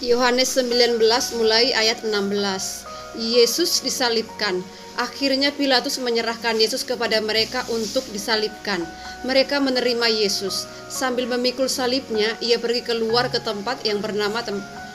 Yohanes 19 mulai ayat 16. Yesus disalibkan. Akhirnya Pilatus menyerahkan Yesus kepada mereka untuk disalibkan. Mereka menerima Yesus. Sambil memikul salibnya, ia pergi keluar ke tempat yang bernama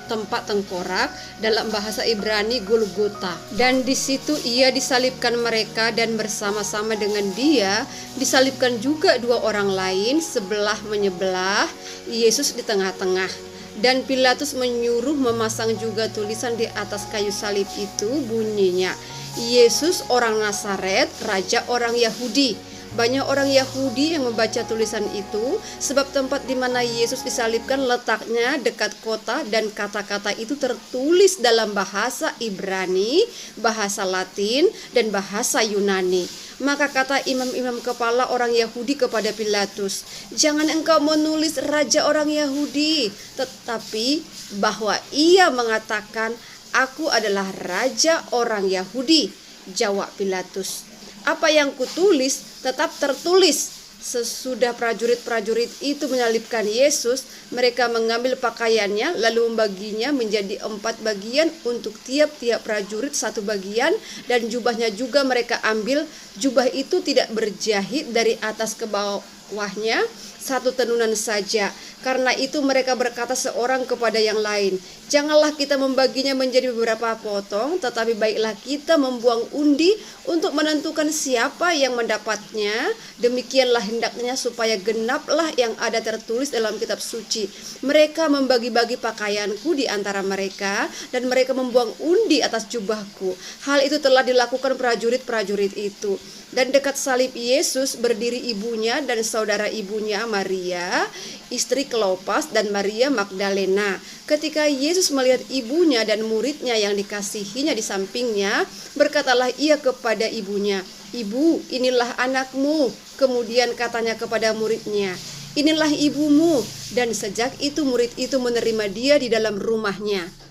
tempat tengkorak, dalam bahasa Ibrani Golgota. Dan di situ ia disalibkan mereka, dan bersama-sama dengan dia disalibkan juga dua orang lain, sebelah menyebelah, Yesus di tengah-tengah. Dan Pilatus menyuruh memasang juga tulisan di atas kayu salib itu, bunyinya, Yesus orang Nazaret, Raja orang Yahudi. Banyak orang Yahudi yang membaca tulisan itu, sebab tempat di mana Yesus disalibkan letaknya dekat kota, dan kata-kata itu tertulis dalam bahasa Ibrani, bahasa Latin, dan bahasa Yunani. Maka kata imam-imam kepala orang Yahudi kepada Pilatus, "Jangan engkau menulis Raja orang Yahudi, tetapi bahwa ia mengatakan, 'Aku adalah Raja orang Yahudi.'" Jawab Pilatus, "Apa yang kutulis tetap tertulis." Sesudah prajurit-prajurit itu menyalibkan Yesus, mereka mengambil pakaiannya lalu membaginya menjadi 4 bagian, untuk tiap-tiap prajurit 1 bagian, dan jubahnya juga mereka ambil. Jubah itu tidak berjahit, dari atas ke bawahnya 1 tenunan saja. Karena itu mereka berkata seorang kepada yang lain, "Janganlah kita membaginya menjadi beberapa potong, tetapi baiklah kita membuang undi untuk menentukan siapa yang mendapatnya. Demikianlah hendaknya supaya genaplah yang ada tertulis dalam kitab suci. Mereka membagi-bagi pakaianku di antara mereka, dan mereka membuang undi atas jubahku." Hal itu telah dilakukan prajurit-prajurit itu. Dan dekat salib Yesus berdiri ibunya dan saudara ibunya, Maria, istri Klopas, dan Maria Magdalena. Ketika Yesus melihat ibunya dan muridnya yang dikasihinya di sampingnya, berkatalah ia kepada ibunya, "Ibu, inilah anakmu." Kemudian katanya kepada muridnya, "Inilah ibumu." Dan sejak itu murid itu menerima dia di dalam rumahnya.